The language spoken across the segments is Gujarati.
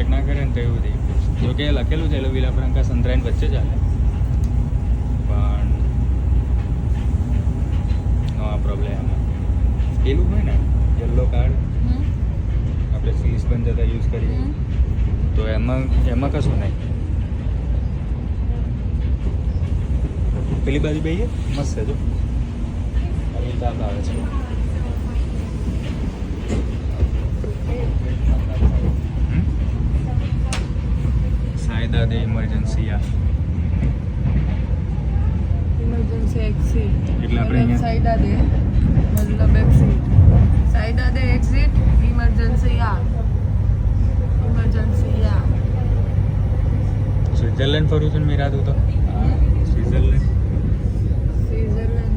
ચેક ના કરે ને તો એવું થઈ ગયું. જો કે લખેલું છે એટલે વિલા ફ્રાંકા સંતરાઈન વચ્ચે ચાલે, પણ નો આ પ્રોબ્લેમ. પેલું હોય ને યલો કાર્ડ આપણે ફીસ પણ જતા યુઝ કરીએ તો એમાં કશું નહીં. પેલી બાજુ બેહીએ મસ્ત છે જો તાપ આવે છે. સાયદા દે ઇમરજન્સી इमरजेंसी एग्जिट એટલે આપણે અહીંયા साइडा दे मतलब एग्जिट साइडा दे एग्जिट इमरजेंसी સ્વિટ્ઝરલેન્ડ ફરું છું ને મેં રાતું તો સ્વિટ્ઝરલેન્ડ સ્વિટ્ઝરલેન્ડ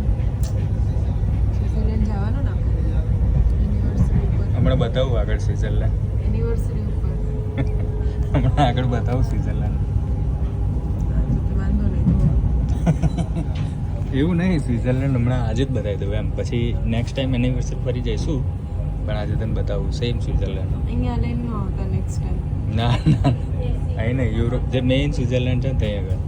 જવાનું ને એનિવર્સરી ઉપર હમણાં બતાવું આગળ સ્વિટ્ઝરલેન્ડ. એનિવર્સરી ઉપર હમણાં આગળ બતાવું સ્વિટ્ઝરલેન્ડ. વાંધો નહીં એવું નહીં, સ્વિટ્ઝરલેન્ડ હમણાં આજે જ બતાવી દઉં એમ, પછી નેક્સ્ટ ટાઈમ એનિવર્સરી ફરી જઈશું પણ આજે તને બતાવું સેમ સ્વિટ્ઝરલેન્ડ. અહીંયા લઈને ન આવતા નેક્સ્ટ ટાઈમ. ના અહીં નહીં, યુરોપ જે મેઇન સ્વિટ્ઝરલેન્ડ છે ને ત્યાં આગળ.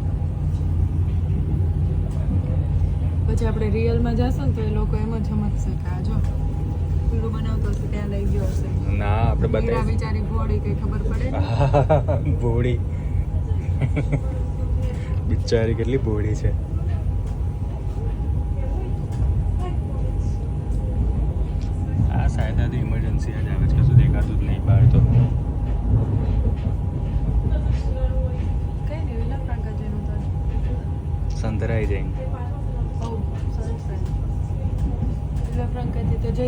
પછી આપણે રિયલમાં જશું ને તો એ લોકો એમ જ સમજશે કે આ જો પીળું બનાવતો હશે ત્યાં લઈ ગયો હશે. ના આપણે હીરા બતાવી બિચારી ઘોડી કઈ ખબર પડે ને. ભોળી બિચારી કેટલી ભોળી છે. આ સાયદાથી ઇમરજન્સી જ આવે છે, કશું દેખાતું જ નહીં બહાર તો. કઈ નહીં વિલા ફ્રાંકા જેનું તો સંતરાઈ જાય. બહુ સરસ છે વિલા ફ્રાંકાથી તો જઈ